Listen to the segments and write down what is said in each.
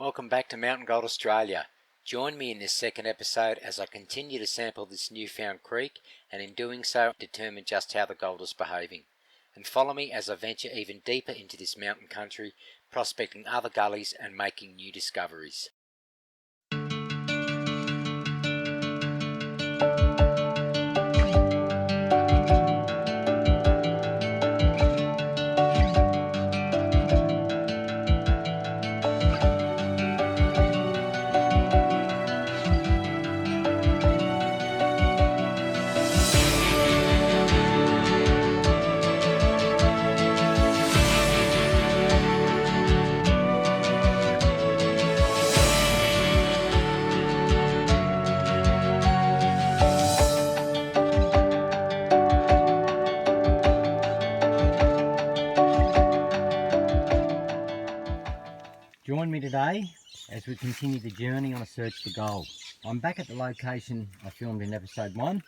Welcome back to Mountain Gold Australia. Join me in this second episode as I continue to sample this newfound creek, and in doing so determine just how the gold is behaving. And follow me as I venture even deeper into this mountain country, prospecting other gullies and making new discoveries. Join me today as we continue the journey on a search for gold. I'm back at the location I filmed in episode 1,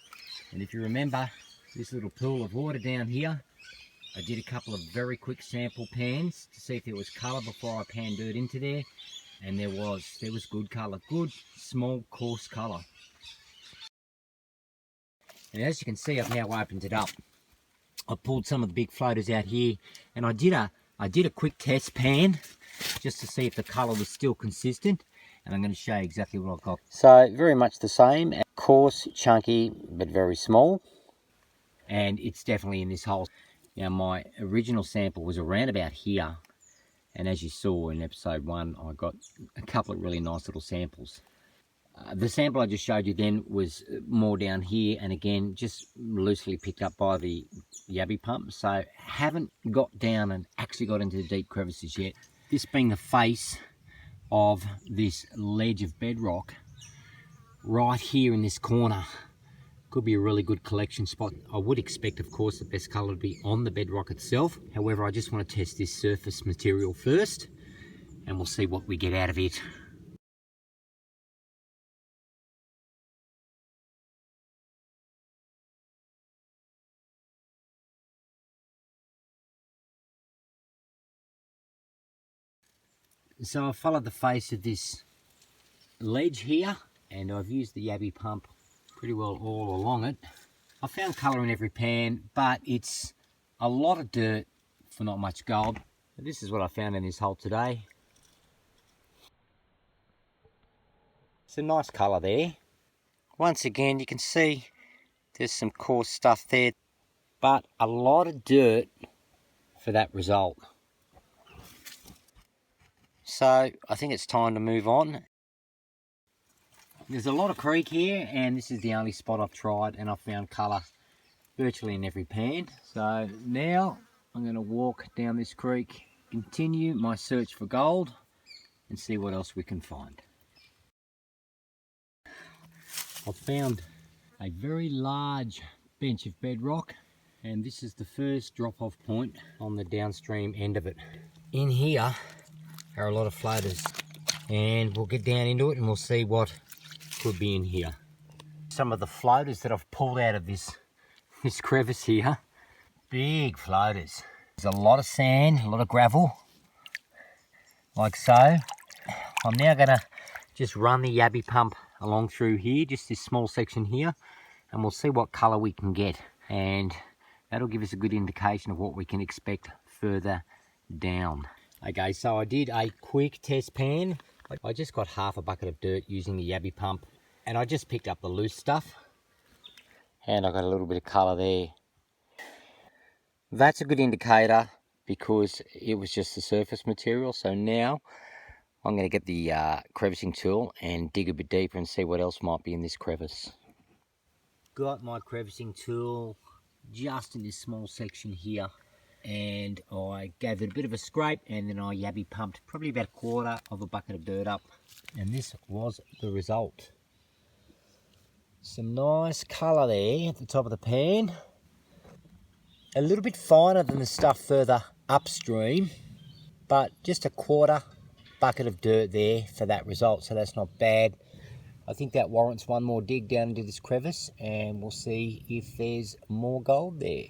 and if you remember this little pool of water down here, I did a couple of very quick sample pans to see if there was colour before I panned dirt into there, and there was good colour, good small coarse colour. And as you can see, I've now opened it up. I pulled some of the big floaters out here, and I did a quick test pan just to see if the colour was still consistent, and I'm going to show you exactly what I've got. So very much the same, coarse, chunky, but very small, and it's definitely in this hole. Now my original sample was around about here, and as you saw in episode 1, I got a couple of really nice little samples. The sample I just showed you then was more down here, and again just loosely picked up by the yabby pump, so haven't got down and actually got into the deep crevices yet. This being the face of this ledge of bedrock right here in this corner could be a really good collection spot. I would expect, of course, the best colour to be on the bedrock itself. However, I just want to test this surface material first, and we'll see what we get out of it. So I've followed the face of this ledge here, and I've used the yabby pump pretty well all along it. I found colour in every pan, but it's a lot of dirt for not much gold. This is what I found in this hole today. It's a nice colour there. Once again, you can see there's some coarse stuff there, but a lot of dirt for that result. So I think it's time to move on. There's a lot of creek here, and this is the only spot I've tried, and I've found colour virtually in every pan. So now I'm going to walk down this creek, continue my search for gold, and see what else we can find. I've found a very large bench of bedrock, and this is the first drop-off point on the downstream end of it. In here are a lot of floaters, and we'll get down into it and we'll see what could be in here. Some of the floaters that I've pulled out of this crevice here, big floaters. There's a lot of sand, a lot of gravel, like so. I'm now going to just run the yabby pump along through here, just this small section here, and we'll see what colour we can get, and that'll give us a good indication of what we can expect further down. Okay, so I did a quick test pan. I just got half a bucket of dirt using the yabby pump, and I just picked up the loose stuff, and I got a little bit of colour there. That's a good indicator because it was just the surface material. So now I'm going to get the crevicing tool and dig a bit deeper and see what else might be in this crevice. Got my crevicing tool just in this small section here, and I gave it a bit of a scrape, and then I yabby pumped probably about a quarter of a bucket of dirt up, and this was the result. Some nice colour there at the top of the pan, a little bit finer than the stuff further upstream, but just a quarter bucket of dirt there for that result, so that's not bad. I think that warrants one more dig down into this crevice, and we'll see if there's more gold there.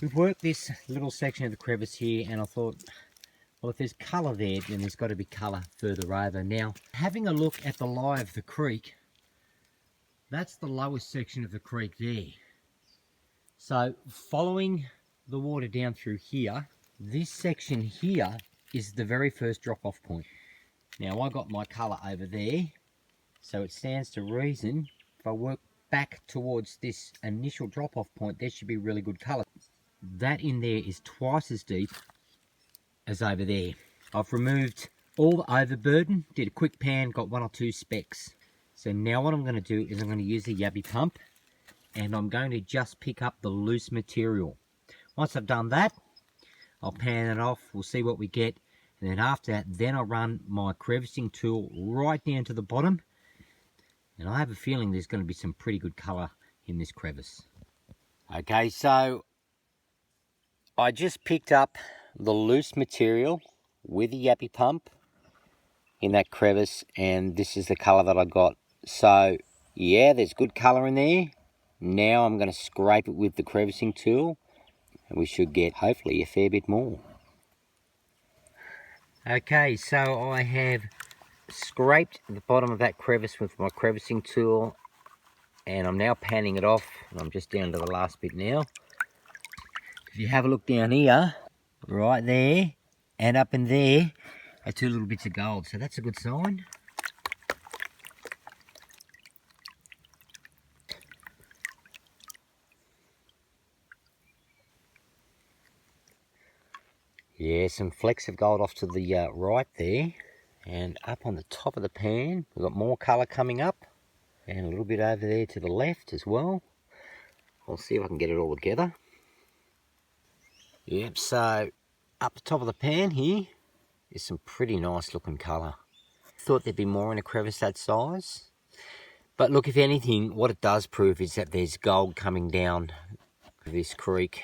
We've worked this little section of the crevice here, and I thought Well, if there's colour there, then there's got to be colour further over. Now, having a look at the lie of the creek, that's the lowest section of the creek there. So, following the water down through here, this section here is the very first drop-off point. Now, I got my colour over there, so it stands to reason, if I work back towards this initial drop-off point, there should be really good colour. That in there is twice as deep as over there. I've removed all the overburden, did a quick pan, got 1 or 2 specks. So now what I'm going to do is I'm going to use a yabby pump and I'm going to just pick up the loose material. Once I've done that, I'll pan it off, we'll see what we get, and then after that, then I'll run my crevicing tool right down to the bottom, and I have a feeling there's going to be some pretty good colour in this crevice. Okay, so I just picked up the loose material with a yappy pump in that crevice, and this is the colour that I got. So yeah, there's good colour in there. Now I'm going to scrape it with the crevicing tool and we should get hopefully a fair bit more. Okay, so I have scraped the bottom of that crevice with my crevicing tool and I'm now panning it off, and I'm just down to the last bit now. If you have a look down here, right there and up in there are 2 little bits of gold, so that's a good sign. Yeah, some flecks of gold off to the right there, and up on the top of the pan we've got more colour coming up, and a little bit over there to the left as well. I'll see if I can get it all together. Yep, so up the top of the pan here is some pretty nice looking colour. Thought there'd be more in a crevice that size, but look, if anything, what it does prove is that there's gold coming down this creek.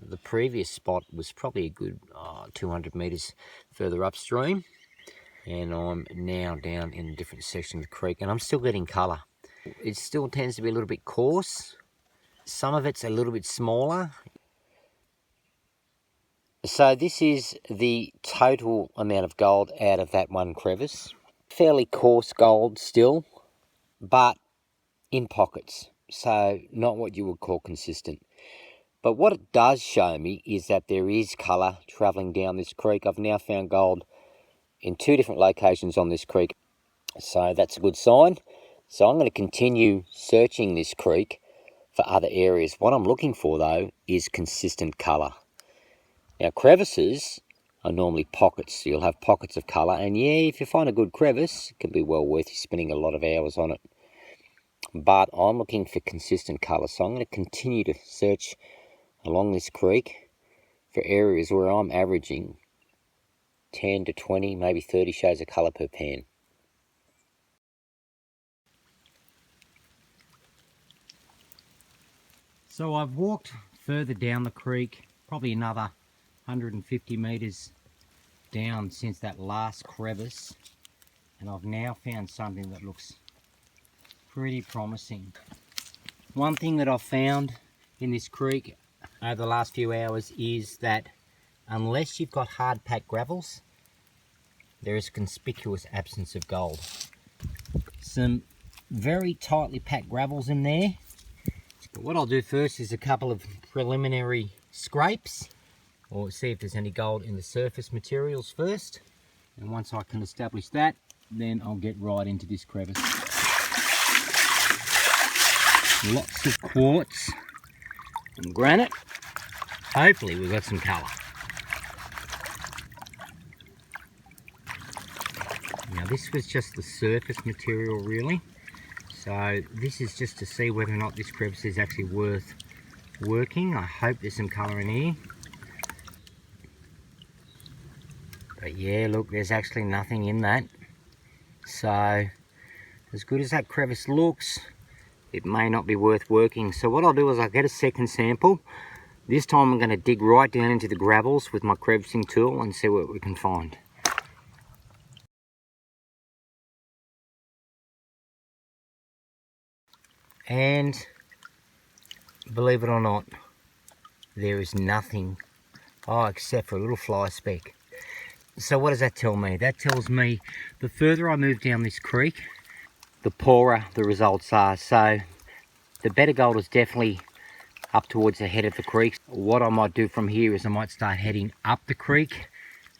The previous spot was probably a good 200 metres further upstream, and I'm now down in a different section of the creek, and I'm still getting colour. It still tends to be a little bit coarse. Some of it's a little bit smaller. So this is the total amount of gold out of that one crevice. Fairly coarse gold still, but in pockets, so not what you would call consistent. But what it does show me is that there is colour travelling down this creek. I've now found gold in 2 different locations on this creek, so that's a good sign. So I'm going to continue searching this creek for other areas. What I'm looking for though is consistent colour. Now crevices are normally pockets, so you'll have pockets of colour, and yeah, if you find a good crevice, it can be well worth you spending a lot of hours on it. But I'm looking for consistent colour, so I'm going to continue to search along this creek for areas where I'm averaging 10 to 20, maybe 30 shades of colour per pan. So I've walked further down the creek, probably another 150 metres down since that last crevice, and I've now found something that looks pretty promising. One thing that I've found in this creek over the last few hours is that unless you've got hard packed gravels, there is a conspicuous absence of gold. Some very tightly packed gravels in there, but what I'll do first is a couple of preliminary scrapes, or see if there's any gold in the surface materials first, and once I can establish that, then I'll get right into this crevice. Lots of quartz and granite. Hopefully we've got some colour. Now this was just the surface material really, so this is just to see whether or not this crevice is actually worth working. I hope there's some colour in here. But yeah, look, there's actually nothing in that. So as good as that crevice looks, it may not be worth working. So what I'll do is I'll get a second sample. This time I'm going to dig right down into the gravels with my crevicing tool and see what we can find. And believe it or not, there is nothing, except for a little fly speck. So what does that tell me? That tells me the further I move down this creek, the poorer the results are. So the better gold is definitely up towards the head of the creek. What I might do from here is I might start heading up the creek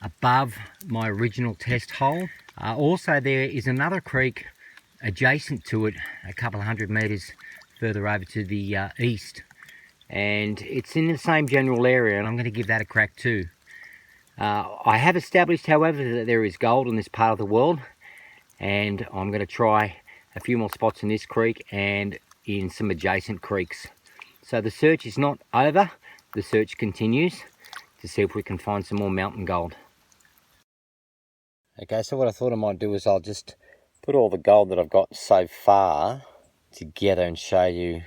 above my original test hole. Also, there is another creek adjacent to it, a couple of 100 metres further over to the east, and it's in the same general area, and I'm going to give that a crack too. I have established, however, that there is gold in this part of the world, and I'm going to try a few more spots in this creek and in some adjacent creeks. So the search is not over, the search continues to see if we can find some more mountain gold. Okay, so what I thought I might do is I'll just put all the gold that I've got so far together and show you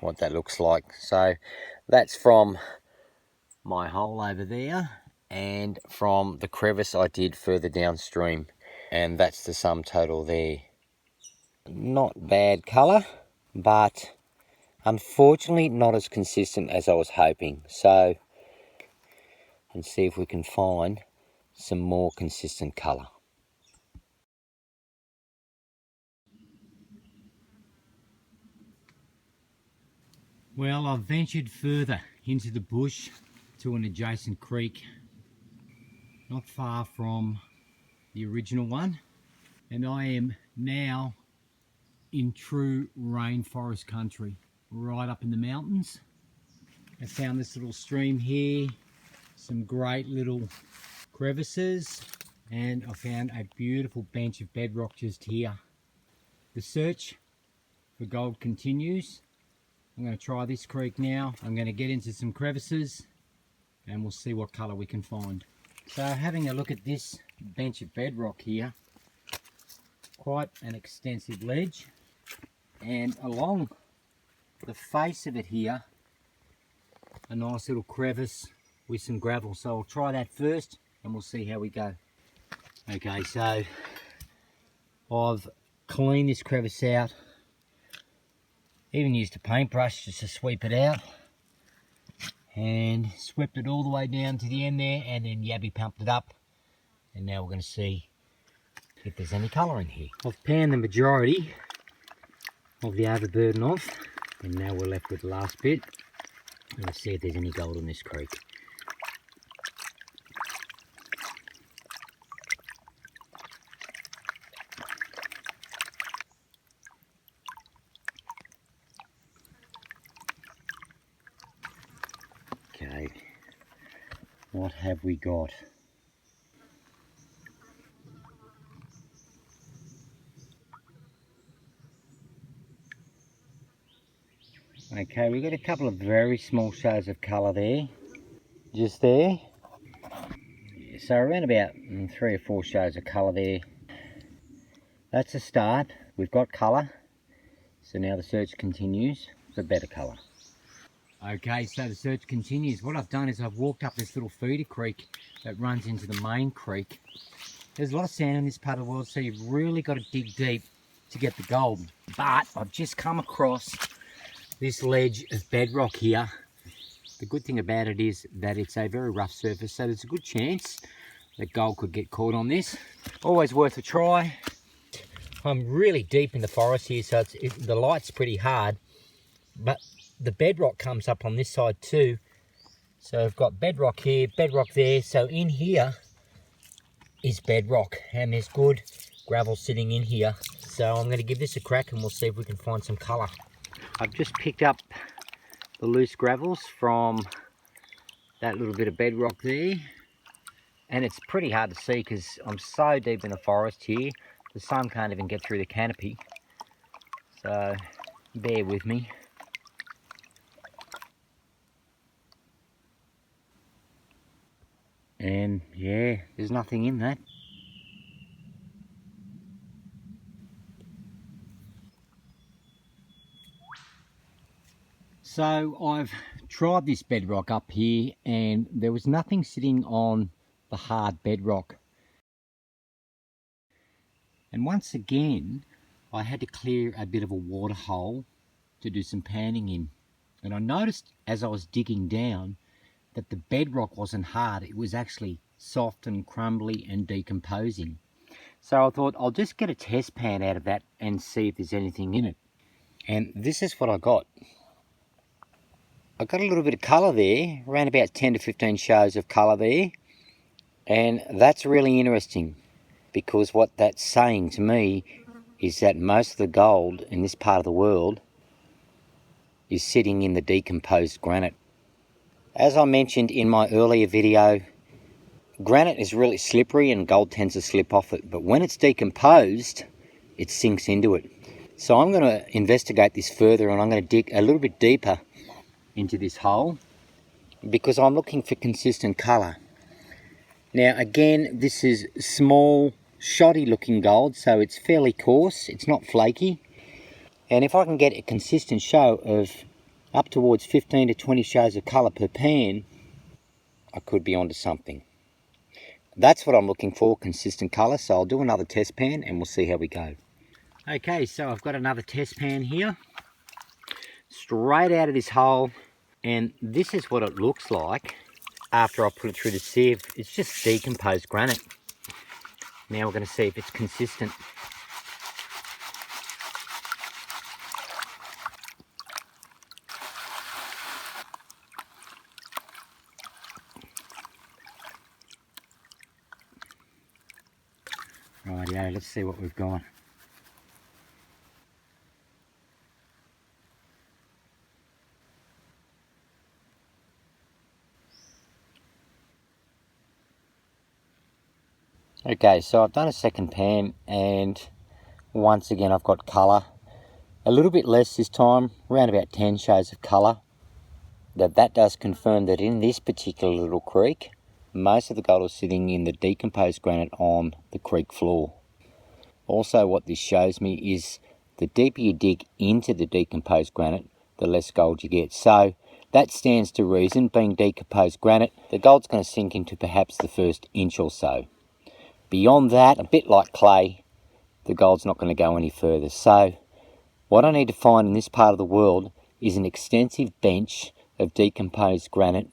what that looks like. So that's from my hole over there and from the crevice I did further downstream, and that's the sum total there. Not bad colour, but unfortunately not as consistent as I was hoping. So, and see if we can find some more consistent colour. Well, I've ventured further into the bush to an adjacent creek, not far from the original one, and I am now in true rainforest country, right up in the mountains. I found this little stream here, some great little crevices, and I found a beautiful bench of bedrock just here. The search for gold continues. I'm going to try this creek now. I'm going to get into some crevices and we'll see what colour we can find. So having a look at this bench of bedrock here, quite an extensive ledge, and along the face of it here, a nice little crevice with some gravel. So I'll try that first and we'll see how we go. Okay, so I've cleaned this crevice out, even used a paintbrush just to sweep it out, and swept it all the way down to the end there, and then yabby pumped it up, and now we're going to see if there's any colour in here. I've panned the majority of the overburden off, and now we're left with the last bit, and let's see if there's any gold in this creek. Okay, what have we got? Okay, we've got a couple of very small shades of colour there, just there. So around about 3 or 4 shades of colour there. That's a start. We've got colour. So now the search continues for better colour. Okay, so the search continues. What I've done is I've walked up this little feeder creek that runs into the main creek. There's a lot of sand in this part of the world, so you've really got to dig deep to get the gold. But I've just come across this ledge of bedrock here. The good thing about it is that it's a very rough surface, so there's a good chance that gold could get caught on this. Always worth a try. I'm really deep in the forest here, so the light's pretty hard, but the bedrock comes up on this side too. So I've got bedrock here, bedrock there. So in here is bedrock, and there's good gravel sitting in here. So I'm going to give this a crack and we'll see if we can find some colour. I've just picked up the loose gravels from that little bit of bedrock there, and it's pretty hard to see because I'm so deep in the forest here. The sun can't even get through the canopy, so bear with me. And yeah, there's nothing in that. So I've tried this bedrock up here and there was nothing sitting on the hard bedrock. And once again, I had to clear a bit of a water hole to do some panning in. And I noticed as I was digging down that the bedrock wasn't hard, it was actually soft and crumbly and decomposing. So I thought I'll just get a test pan out of that and see if there's anything in it. And this is what I got. I got a little bit of colour there, around about 10 to 15 shows of colour there. And that's really interesting, because what that's saying to me is that most of the gold in this part of the world is sitting in the decomposed granite. As I mentioned in my earlier video, granite is really slippery and gold tends to slip off it, but when it's decomposed, it sinks into it. So I'm going to investigate this further, and I'm going to dig a little bit deeper into this hole because I'm looking for consistent colour. Now again, this is small, shoddy looking gold, so it's fairly coarse, it's not flaky. And if I can get a consistent show of up towards 15 to 20 shows of colour per pan, I could be onto something. That's what I'm looking for, consistent colour. So I'll do another test pan and we'll see how we go. Okay, so I've got another test pan here, straight out of this hole, and this is what it looks like after I put it through the sieve. It's just decomposed granite. Now we're going to see if it's consistent. Rightio, let's see what we've got. Okay, so I've done a second pan, and once again I've got colour. A little bit less this time, around about 10 shades of colour. That does confirm that in this particular little creek, most of the gold is sitting in the decomposed granite on the creek floor. Also, what this shows me is the deeper you dig into the decomposed granite, the less gold you get. So that stands to reason, being decomposed granite, the gold's going to sink into perhaps the first inch or so. Beyond that, a bit like clay, the gold's not going to go any further. So what I need to find in this part of the world is an extensive bench of decomposed granite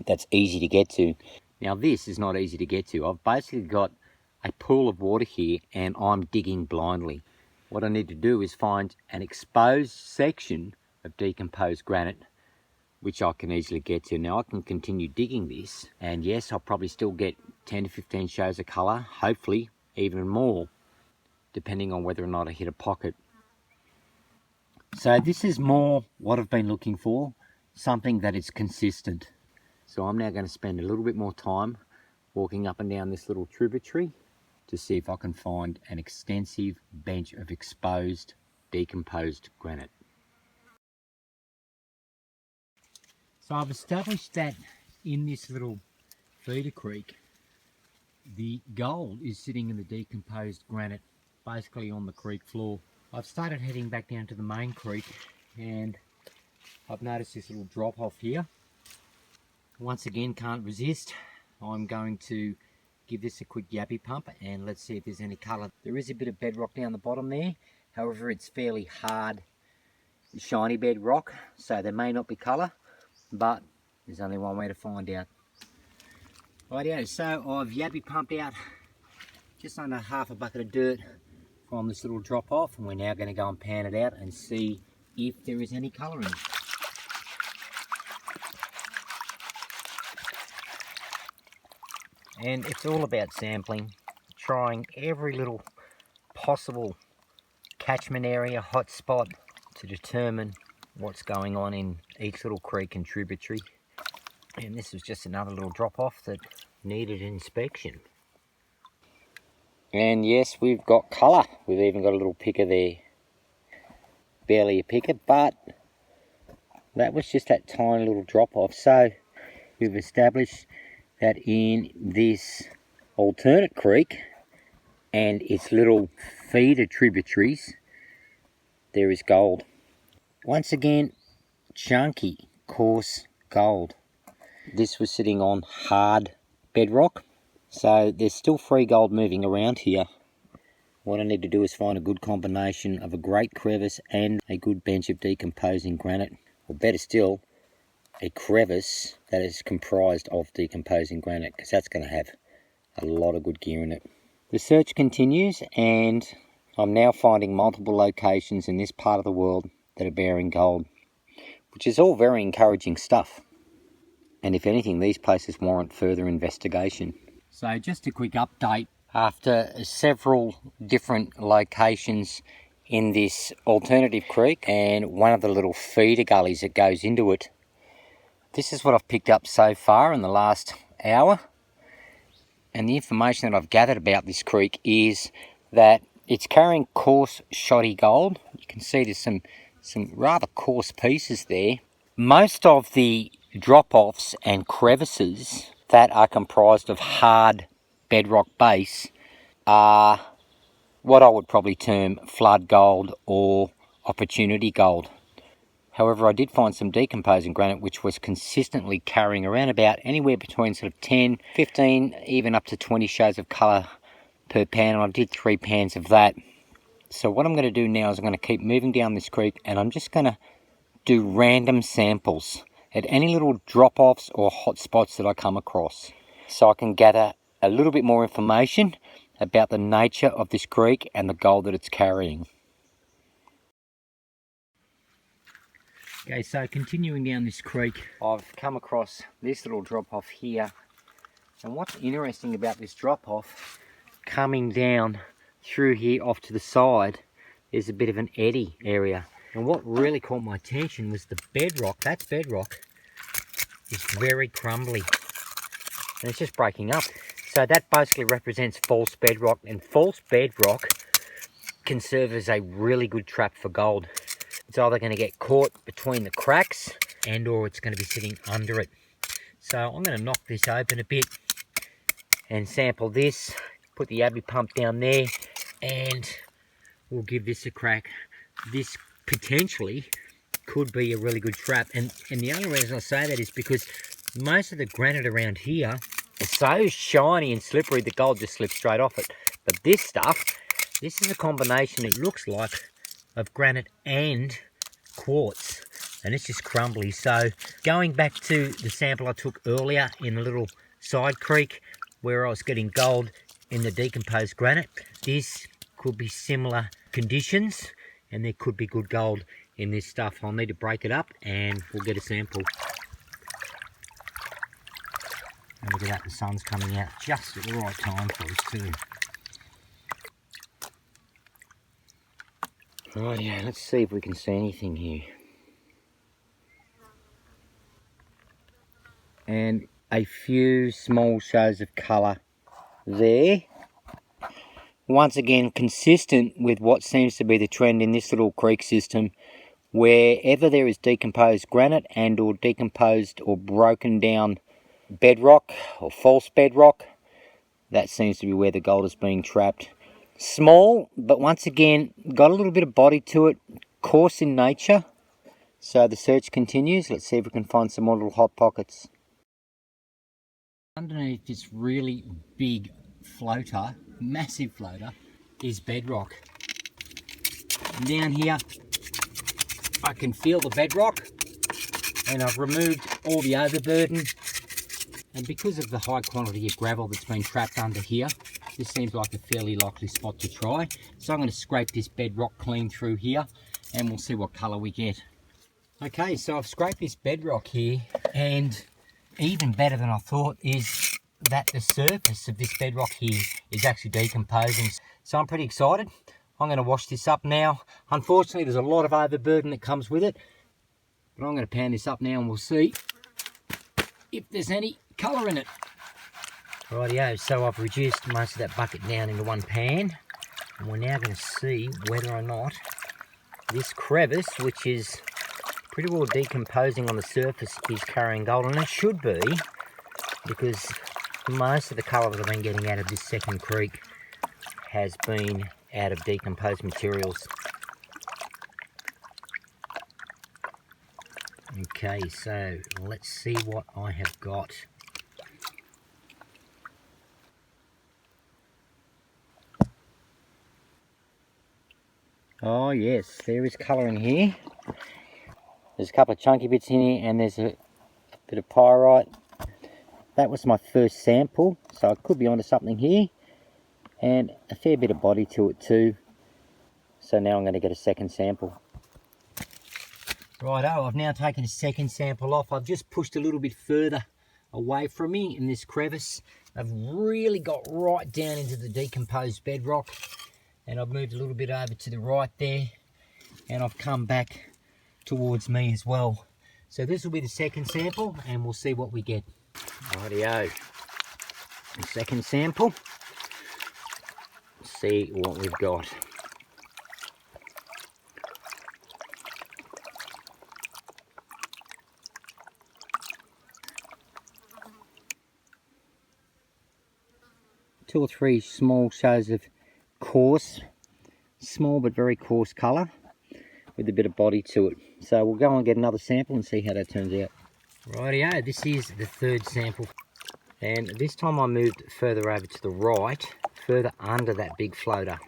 that's easy to get to. Now this is not easy to get to. I've basically got a pool of water here and I'm digging blindly. What I need to do is find an exposed section of decomposed granite which I can easily get to. Now I can continue digging this, and yes, I'll probably still get 10 to 15 shows of colour, hopefully even more, depending on whether or not I hit a pocket. So this is more what I've been looking for, something that is consistent. So I'm now going to spend a little bit more time walking up and down this little tributary to see if I can find an extensive bench of exposed, decomposed granite. So I've established that in this little feeder creek, the gold is sitting in the decomposed granite, basically on the creek floor. I've started heading back down to the main creek, and I've noticed this little drop off here. Once again, can't resist. I'm going to give this a quick yappy pump and let's see if there's any colour. There is a bit of bedrock down the bottom there, however it's fairly hard, shiny bedrock, so there may not be colour, but there's only one way to find out. Rightio, so I've yappy pumped out just under half a bucket of dirt from this little drop off, and we're now going to go and pan it out and see if there is any colour in it. And it's all about sampling, trying every little possible catchment area, hot spot, to determine what's going on in each little creek and tributary. And this was just another little drop off that needed inspection. And yes, we've got colour. We've even got a little picker there. Barely a picker, but that was just that tiny little drop off. So we've established that in this alternate creek and its little feeder tributaries, there is gold. Once again, chunky, coarse gold. This was sitting on hard bedrock, so there's still free gold moving around here. What I need to do is find a good combination of a great crevice and a good bench of decomposing granite, or better still, a crevice that is comprised of decomposing granite, because that's going to have a lot of good gear in it. The search continues, and I'm now finding multiple locations in this part of the world that are bearing gold, which is all very encouraging stuff. And if anything, these places warrant further investigation. So just a quick update. After several different locations in this alternative creek and one of the little feeder gullies that goes into it, this is what I've picked up so far in the last hour. And the information that I've gathered about this creek is that it's carrying coarse, shoddy gold. You can see there's some rather coarse pieces there. Most of the drop-offs and crevices that are comprised of hard bedrock base are what I would probably term flood gold or opportunity gold. However, I did find some decomposing granite which was consistently carrying around about anywhere between sort of 10, 15, even up to 20 shades of colour per pan, and I did 3 pans of that. So what I'm going to do now is I'm going to keep moving down this creek, and I'm just going to do random samples at any little drop-offs or hot spots that I come across, so I can gather a little bit more information about the nature of this creek and the gold that it's carrying. Okay, so continuing down this creek, I've come across this little drop-off here, and what's interesting about this drop-off, coming down through here off to the side, there's a bit of an eddy area. And what really caught my attention was the bedrock. That bedrock is very crumbly, and it's just breaking up. So that basically represents false bedrock, and false bedrock can serve as a really good trap for gold. It's either going to get caught between the cracks and or it's going to be sitting under it. So I'm going to knock this open a bit and sample this, put the Abbey pump down there, and we'll give this a crack. This potentially could be a really good trap, and the only reason I say that is because most of the granite around here is so shiny and slippery the gold just slips straight off it. But this stuff, this is a combination, it looks like, of granite and quartz, and it's just crumbly. So going back to the sample I took earlier in a little side creek where I was getting gold in the decomposed granite, this could be similar conditions and there could be good gold in this stuff. I'll need to break it up and we'll get a sample. And look at that, the sun's coming out just at the right time for us too. Right, yeah, let's see if we can see anything here. And a few small shows of colour there. Once again, consistent with what seems to be the trend in this little creek system. Wherever there is decomposed granite and or decomposed or broken down bedrock or false bedrock, that seems to be where the gold is being trapped. Small, but once again, got a little bit of body to it, coarse in nature. So the search continues. Let's see if we can find some more little hot pockets. Underneath this really big floater, massive floater, is bedrock. And down here, I can feel the bedrock, and I've removed all the overburden. And because of the high quantity of gravel that's been trapped under here, this seems like a fairly likely spot to try. So I'm going to scrape this bedrock clean through here and we'll see what colour we get. Okay, so I've scraped this bedrock here, and even better than I thought is that the surface of this bedrock here is actually decomposing. So I'm pretty excited. I'm going to wash this up now. Unfortunately, there's a lot of overburden that comes with it, but I'm going to pan this up now and we'll see if there's any colour in it. Rightio, so I've reduced most of that bucket down into one pan, and we're now going to see whether or not this crevice, which is pretty well decomposing on the surface, is carrying gold, and it should be, because most of the colour that I've been getting out of this second creek has been out of decomposed materials. Okay, so let's see what I have got. Oh yes, there is colour in here. There's a couple of chunky bits in here, and there's a bit of pyrite. That was my first sample, so I could be onto something here. And a fair bit of body to it too. So now I'm going to get a second sample. Righto, I've now taken a second sample off. I've just pushed a little bit further away from me in this crevice. I've really got right down into the decomposed bedrock, and I've moved a little bit over to the right there, and I've come back towards me as well. So this will be the second sample, and we'll see what we get. Rightio, the second sample. Let's see what we've got. Two or three small shows of coarse, small but very coarse colour with a bit of body to it. So we'll go and get another sample and see how that turns out. Rightio, this is the third sample. And this time I moved further over to the right, further under that big floater.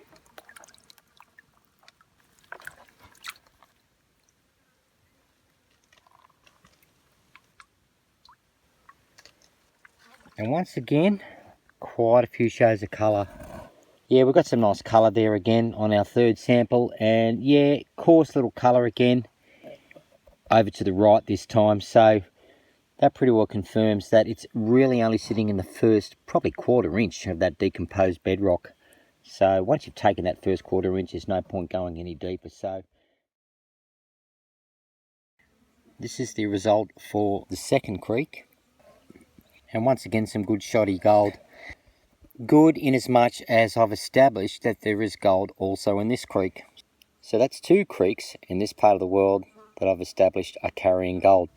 And once again, quite a few shades of colour. Yeah, we've got some nice colour there again on our third sample, and yeah, coarse little colour again over to the right this time. So that pretty well confirms that it's really only sitting in the first probably quarter inch of that decomposed bedrock. So once you've taken that first quarter inch, there's no point going any deeper. So this is the result for the second creek, and once again some good shoddy gold. Good in as much as I've established that there is gold also in this creek. So that's two creeks in this part of the world that I've established are carrying gold.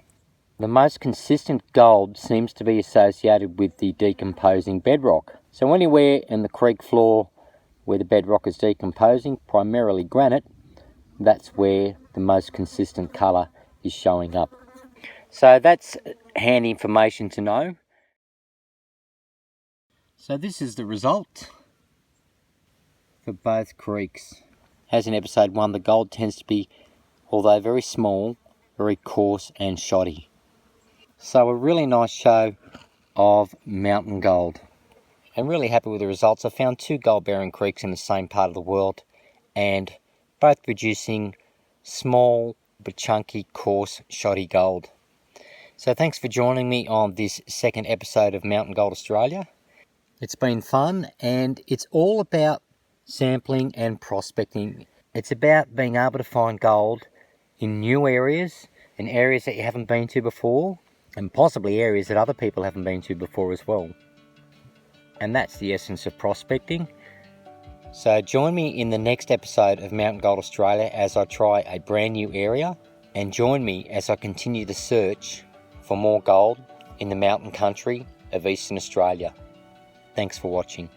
The most consistent gold seems to be associated with the decomposing bedrock. So anywhere in the creek floor where the bedrock is decomposing, primarily granite, that's where the most consistent colour is showing up. So that's handy information to know. So this is the result for both creeks. As in episode 1, the gold tends to be, although very small, very coarse and shoddy. So a really nice show of mountain gold. I'm really happy with the results. I found two gold-bearing creeks in the same part of the world, and both producing small but chunky, coarse, shoddy gold. So thanks for joining me on this second episode of Mountain Gold Australia. It's been fun, and it's all about sampling and prospecting. It's about being able to find gold in new areas, in areas that you haven't been to before, and possibly areas that other people haven't been to before as well. And that's the essence of prospecting. So join me in the next episode of Mountain Gold Australia as I try a brand new area, and join me as I continue the search for more gold in the mountain country of Eastern Australia. Thanks for watching.